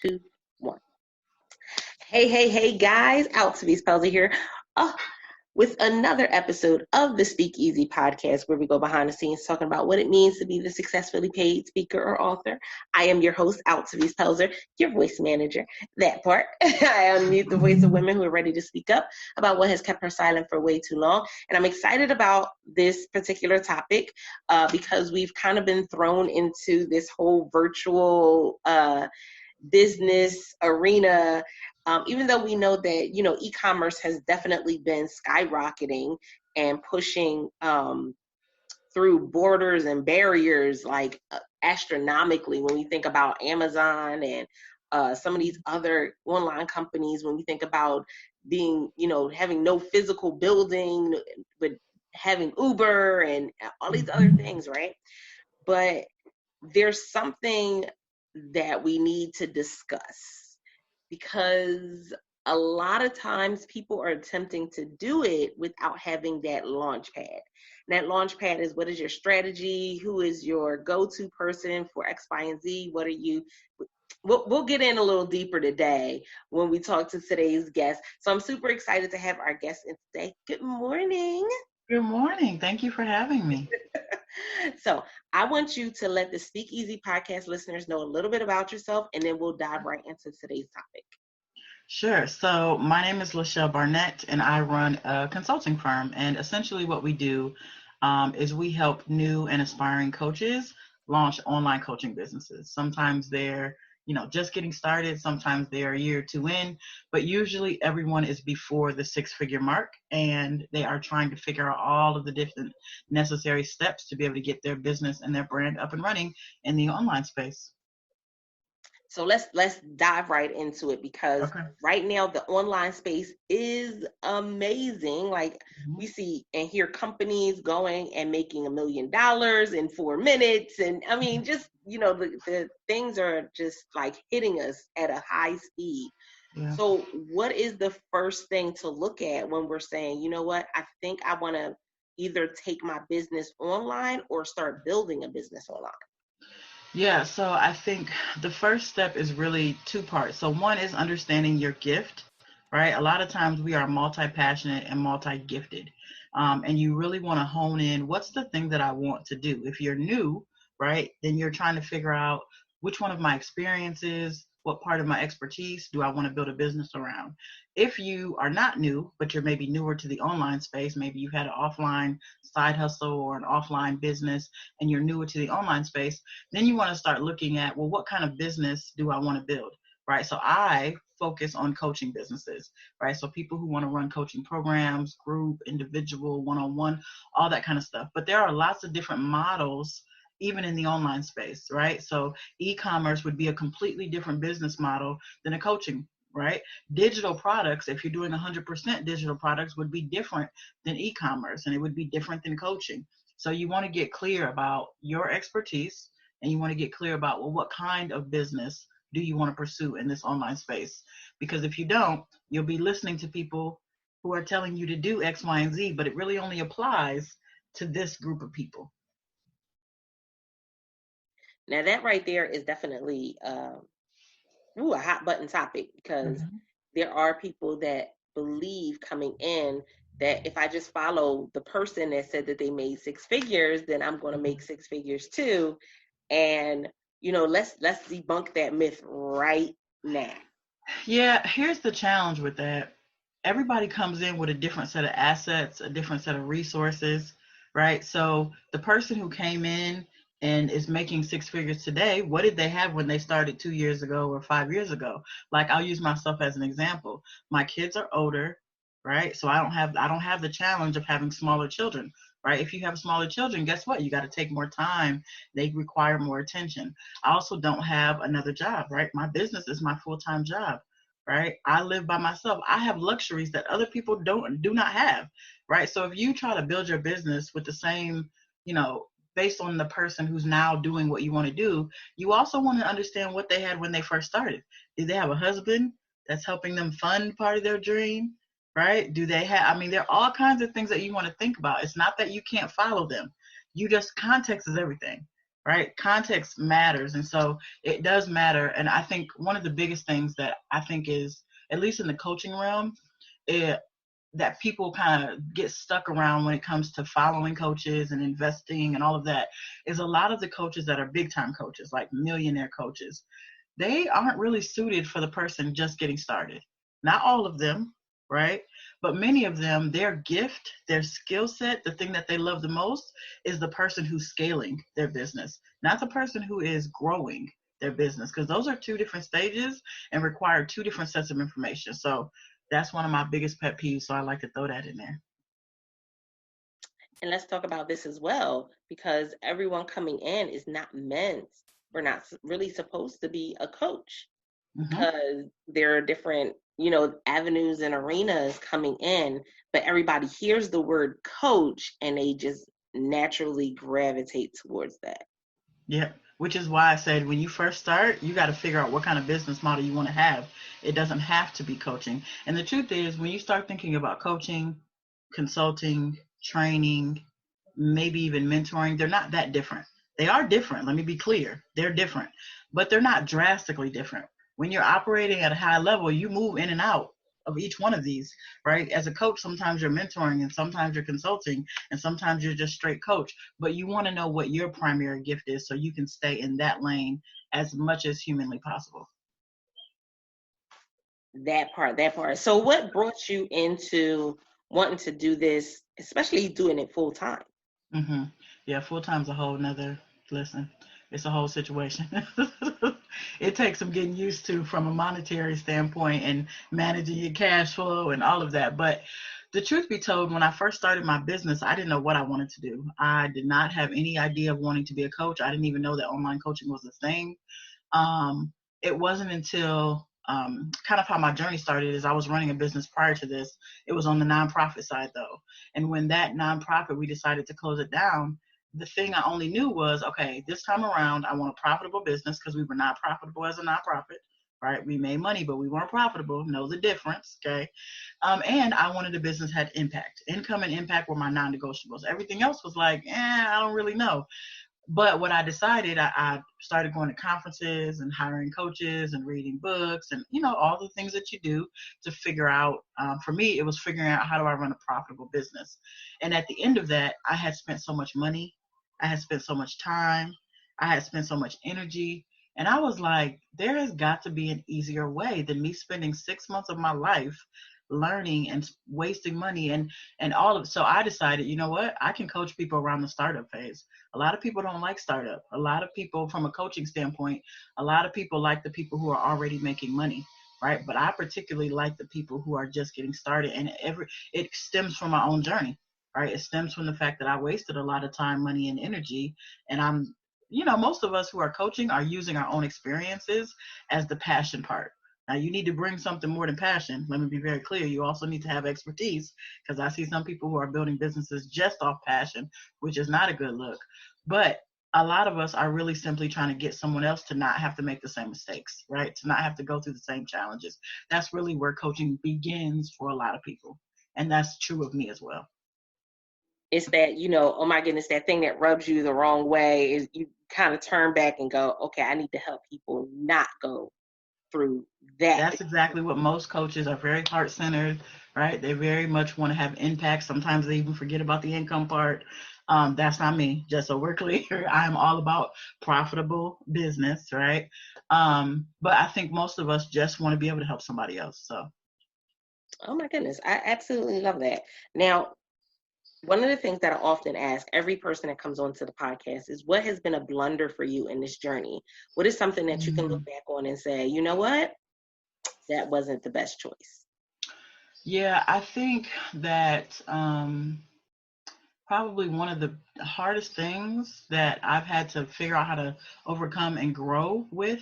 2, 1. Hey, guys, Altavis Pelzer here. Oh, with another episode of the Speakeasy podcast, where we go behind the scenes talking about what it means to be the successfully paid speaker or author. I am your host, Altavis Pelzer, your voice manager. That part. I unmute the voice of women who are ready to speak up about what has kept her silent for way too long. And I'm excited about this particular topic because we've kind of been thrown into this whole virtual business arena. Even though we know that, e-commerce has definitely been skyrocketing and pushing through borders and barriers like astronomically when we think about Amazon and some of these other online companies, when we think about being, having no physical building, but having Uber and all these other things, right? But there's something that we need to discuss, because a lot of times people are attempting to do it without having that launch pad. And that launch pad is, what is your strategy? Who is your go-to person for X, Y, and Z? What are you? We'll get in a little deeper today when we talk to today's guest. So I'm super excited to have our guest in today. Good morning. Good morning. Thank you for having me. So I want you to let the Speakeasy podcast listeners know a little bit about yourself, and then we'll dive right into today's topic. Sure. So my name is LaChelle Barnett, and I run a consulting firm. And essentially what we do is we help new and aspiring coaches launch online coaching businesses. Sometimes they're just getting started. Sometimes they're a year or two in, but usually everyone is before the 6-figure mark, and they are trying to figure out all of the different necessary steps to be able to get their business and their brand up and running in the online space. So let's dive right into it, because right now the online space is amazing. Like we see and hear companies going and making $1 million in 4 minutes. And I mean, just, the things are just like hitting us at a high speed. Yeah. So what is the first thing to look at when we're saying, you know what, I think I want to either take my business online or start building a business online? Yeah, so I think the first step is really 2 parts. So one is understanding your gift, right? A lot of times we are multi-passionate and multi-gifted, and you really want to hone in, what's the thing that I want to do? If you're new, right, then you're trying to figure out which one of my experiences, what part of my expertise do I want to build a business around? If you are not new, but you're maybe newer to the online space, maybe you've had an offline side hustle or an offline business and you're newer to the online space, then you want to start looking at, well, what kind of business do I want to build, right? So I focus on coaching businesses, right? So people who want to run coaching programs, group, individual, one-on-one, all that kind of stuff. But there are lots of different models even in the online space, right? So e-commerce would be a completely different business model than a coaching, right? Digital products, if you're doing 100% digital products, would be different than e-commerce, and it would be different than coaching. So you want to get clear about your expertise, and you want to get clear about, well, what kind of business do you want to pursue in this online space? Because if you don't, you'll be listening to people who are telling you to do X, Y, and Z, but it really only applies to this group of people. Now that right there is definitely a hot button topic, because there are people that believe coming in that if I just follow the person that said that they made 6 figures, then I'm going to make 6 figures too. And, let's debunk that myth right now. Yeah, here's the challenge with that. Everybody comes in with a different set of assets, a different set of resources, right? So the person who came in and is making 6 figures today, what did they have when they started 2 years ago or 5 years ago? Like, I'll use myself as an example. My kids are older, right? So I don't have the challenge of having smaller children, right? If you have smaller children, guess what? You got to take more time. They require more attention. I also don't have another job, right? My business is my full-time job, right? I live by myself. I have luxuries that other people do not have, right? So if you try to build your business with the same, based on the person who's now doing what you want to do, you also want to understand what they had when they first started. Did they have a husband that's helping them fund part of their dream, right? Do they have, there are all kinds of things that you want to think about. It's not that you can't follow them. Context is everything, right? Context matters. And so it does matter. And I think one of the biggest things that I think is, at least in the coaching realm, that people kind of get stuck around when it comes to following coaches and investing and all of that, is a lot of the coaches that are big time coaches, like millionaire coaches, they aren't really suited for the person just getting started. Not all of them, right? But many of them, their gift, their skill set, the thing that they love the most is the person who's scaling their business, not the person who is growing their business, because those are two different stages and require two different sets of information. So that's one of my biggest pet peeves. So I like to throw that in there. And let's talk about this as well, because everyone coming in is not meant, or not really supposed to be a coach, because there are different, avenues and arenas coming in, but everybody hears the word coach and they just naturally gravitate towards that. Yeah, which is why I said when you first start, you got to figure out what kind of business model you want to have. It doesn't have to be coaching. And the truth is, when you start thinking about coaching, consulting, training, maybe even mentoring, they're not that different. They are different. Let me be clear. They're different, but they're not drastically different. When you're operating at a high level, you move in and out of each one of these, right? As a coach, sometimes you're mentoring and sometimes you're consulting and sometimes you're just straight coach, but you want to know what your primary gift is so you can stay in that lane as much as humanly possible. That part. So what brought you into wanting to do this, especially doing it full time? Mm-hmm. Yeah, full time's a whole nother, listen, it's a whole situation. It takes some getting used to from a monetary standpoint and managing your cash flow and all of that. But the truth be told, when I first started my business, I didn't know what I wanted to do. I did not have any idea of wanting to be a coach. I didn't even know that online coaching was a thing. It wasn't until kind of how my journey started is I was running a business prior to this. It was on the nonprofit side though. And when that nonprofit, we decided to close it down, the thing I only knew was, okay, this time around, I want a profitable business because we were not profitable as a nonprofit, right? We made money, but we weren't profitable. Know the difference, okay? And I wanted a business that had impact. Income and impact were my non-negotiables. Everything else was like, I don't really know. But what I decided, I started going to conferences and hiring coaches and reading books and, all the things that you do to figure out, for me, it was figuring out how do I run a profitable business. And at the end of that, I had spent so much money. I had spent so much time. I had spent so much energy. And I was like, there has got to be an easier way than me spending 6 months of my life learning and wasting money and all of it. So I decided, you know what, I can coach people around the startup phase. A lot of people don't like startup. A lot of people, from a coaching standpoint, a lot of people like the people who are already making money, right? But I particularly like the people who are just getting started, and it stems from my own journey, right? It stems from the fact that I wasted a lot of time, money, and energy, and most of us who are coaching are using our own experiences as the passion part. Now, you need to bring something more than passion. Let me be very clear. You also need to have expertise, because I see some people who are building businesses just off passion, which is not a good look. But a lot of us are really simply trying to get someone else to not have to make the same mistakes, right? To not have to go through the same challenges. That's really where coaching begins for a lot of people. And that's true of me as well. It's that, oh my goodness, that thing that rubs you the wrong way is you kind of turn back and go, okay, I need to help people not go through that. That's exactly what most coaches are, very heart-centered, right? They very much want to have impact. Sometimes they even forget about the income part. That's not me, just so we're clear. I'm all about profitable business, right? But I think most of us just want to be able to help somebody else. So. Oh my goodness, I absolutely love that. Now, one of the things that I often ask every person that comes onto the podcast is, what has been a blunder for you in this journey? What is something that you can look back on and say, you know what, that wasn't the best choice? Yeah, I think that probably one of the hardest things that I've had to figure out how to overcome and grow with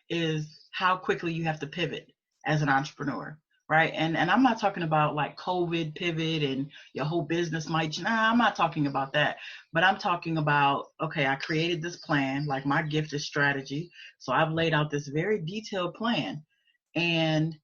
is how quickly you have to pivot as an entrepreneur. Right. And I'm not talking about like COVID pivot and your whole business might, I'm not talking about that. But I'm talking about, okay, I created this plan, like my gift is strategy. So I've laid out this very detailed plan, and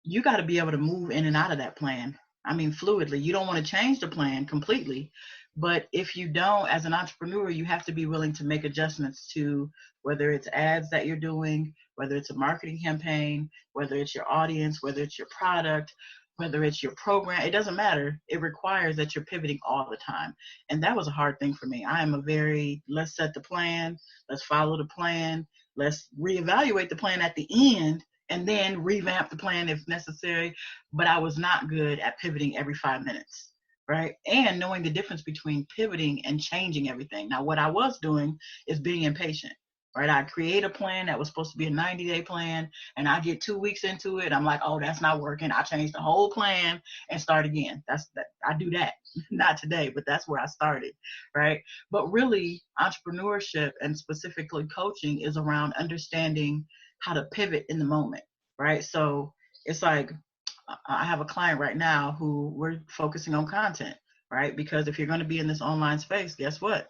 you got to be able to move in and out of that plan. I mean, fluidly. You don't want to change the plan completely, But if you don't, as an entrepreneur, you have to be willing to make adjustments to whether it's ads that you're doing, whether it's a marketing campaign, whether it's your audience, whether it's your product, whether it's your program. It doesn't matter. It requires that you're pivoting all the time. And that was a hard thing for me. I am a very, let's set the plan, let's follow the plan, let's reevaluate the plan at the end, and then revamp the plan if necessary. But I was not good at pivoting every 5 minutes, right? And knowing the difference between pivoting and changing everything. Now, what I was doing is being impatient, right? I create a plan that was supposed to be a 90-day plan, and I get 2 weeks into it. I'm like, oh, that's not working. I change the whole plan and start again. I do that. Not today, but that's where I started, right? But really, entrepreneurship and specifically coaching is around understanding how to pivot in the moment, right? So it's like, I have a client right now who we're focusing on content, right? Because if you're going to be in this online space, guess what?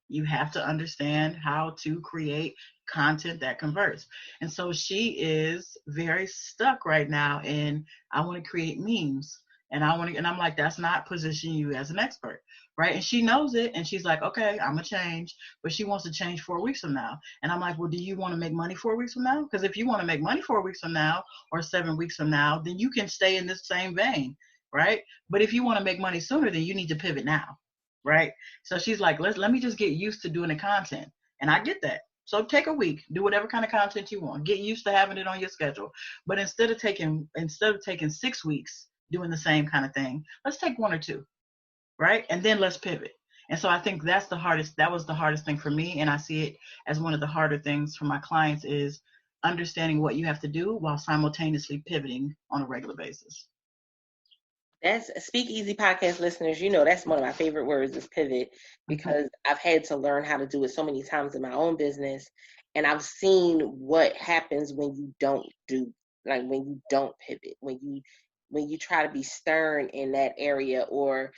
You have to understand how to create content that converts. And so she is very stuck right now in, I want to create memes. And I'm like, that's not positioning you as an expert, right? And she knows it. And she's like, okay, I'm going to change. But she wants to change 4 weeks from now. And I'm like, well, do you want to make money 4 weeks from now? Because if you want to make money 4 weeks from now or 7 weeks from now, then you can stay in this same vein, right? But if you want to make money sooner, then you need to pivot now, right? So she's like, let me just get used to doing the content. And I get that. So take a week, do whatever kind of content you want, get used to having it on your schedule. But instead of taking 6 weeks doing the same kind of thing, let's take 1 or 2, right? And then let's pivot. And so I think that was the hardest thing for me. And I see it as one of the harder things for my clients is understanding what you have to do while simultaneously pivoting on a regular basis. That's Speak Easy podcast listeners. You know, that's one of my favorite words is pivot, because I've had to learn how to do it so many times in my own business. And I've seen what happens when you don't when you don't pivot, when you try to be stern in that area, or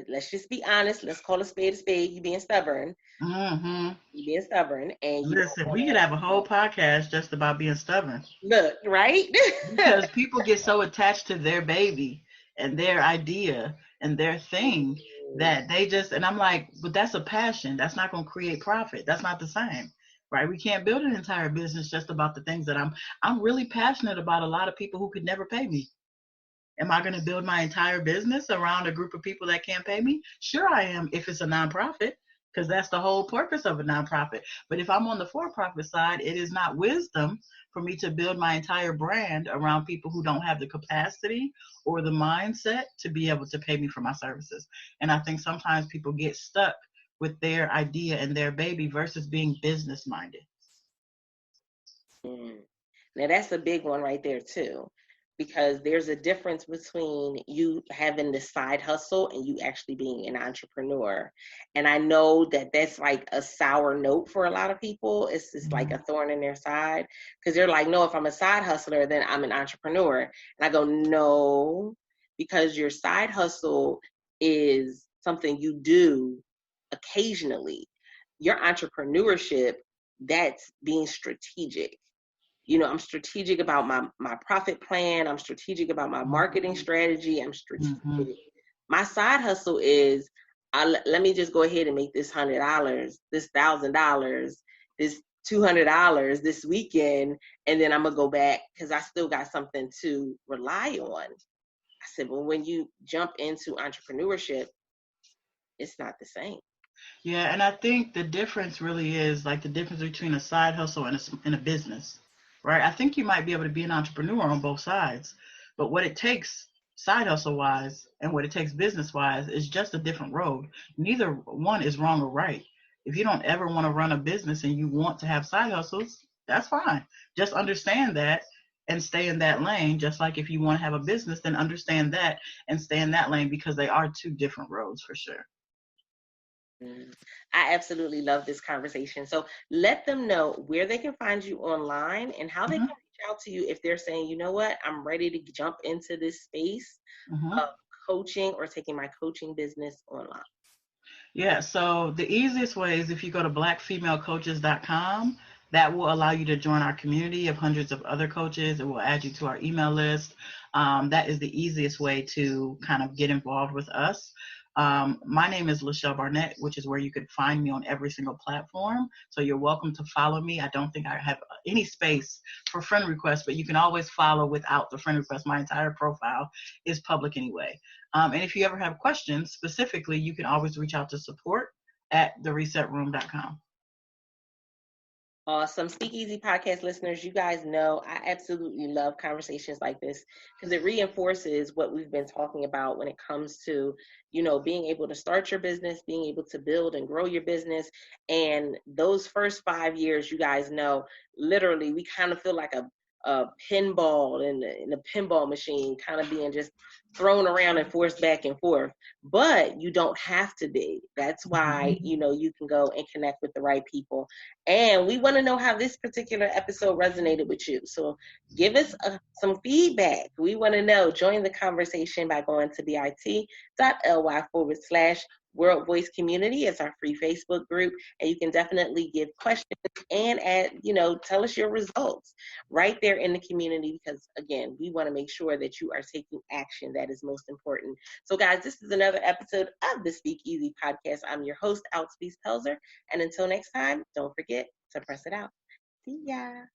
let's just be honest. Let's call a spade a spade. You being stubborn. Mm-hmm. You being stubborn. And listen, we could have a whole podcast just about being stubborn. Look, right? Because people get so attached to their baby and their idea and their thing that they just, and I'm like, but that's a passion. That's not going to create profit. That's not the same, right? We can't build an entire business just about the things that I'm really passionate about. A lot of people who could never pay me. Am I going to build my entire business around a group of people that can't pay me? Sure I am, if it's a nonprofit, because that's the whole purpose of a nonprofit. But if I'm on the for-profit side, it is not wisdom for me to build my entire brand around people who don't have the capacity or the mindset to be able to pay me for my services. And I think sometimes people get stuck with their idea and their baby versus being business-minded. Now that's a big one right there too, because there's a difference between you having this side hustle and you actually being an entrepreneur. And I know that that's like a sour note for a lot of people. It's just like a thorn in their side, because they're like, no, if I'm a side hustler, then I'm an entrepreneur. And I go, no, because your side hustle is something you do occasionally. Your entrepreneurship, that's being strategic. You know, I'm strategic about my profit plan. I'm strategic about my marketing strategy. I'm strategic. My side hustle is, let me just go ahead and make this $100, this $1,000, this $200 this weekend, and then I'm gonna go back because I still got something to rely on. I said, well, when you jump into entrepreneurship, it's not the same. Yeah, and I think the difference really is like the difference between a side hustle and a business. Right? I think you might be able to be an entrepreneur on both sides, but what it takes side hustle wise and what it takes business wise is just a different road. Neither one is wrong or right. If you don't ever want to run a business and you want to have side hustles, that's fine. Just understand that and stay in that lane. Just like if you want to have a business, then understand that and stay in that lane, because they are two different roads for sure. I absolutely love this conversation. So let them know where they can find you online and how they can reach out to you if they're saying, you know what, I'm ready to jump into this space of coaching or taking my coaching business online. Yeah, so the easiest way is if you go to blackfemalecoaches.com. That will allow you to join our community of hundreds of other coaches. It will add you to our email list. That is the easiest way to kind of get involved with us. My name is LaChelle Barnett, which is where you can find me on every single platform. So you're welcome to follow me. I don't think I have any space for friend requests, but you can always follow without the friend request. My entire profile is public anyway. And if you ever have questions specifically, you can always reach out to support@theresetroom.com. Awesome. Speakeasy podcast listeners, you guys know I absolutely love conversations like this because it reinforces what we've been talking about when it comes to, being able to start your business, being able to build and grow your business. And those first 5 years, you guys know, literally, we kind of feel like a pinball in a pinball machine, kind of being just thrown around and forced back and forth. But you don't have to be. That's why, you can go and connect with the right people. And we want to know how this particular episode resonated with you. So give us some feedback. We want to know. Join the conversation by going to bit.ly/World Voice Community. It's our free Facebook group. And you can definitely give questions and tell us your results right there in the community. Because again, we want to make sure that you are taking action. That is most important. So guys, this is another episode of the Speak Easy podcast. I'm your host, Altspeece Pelzer. And until next time, don't forget to press it out. See ya.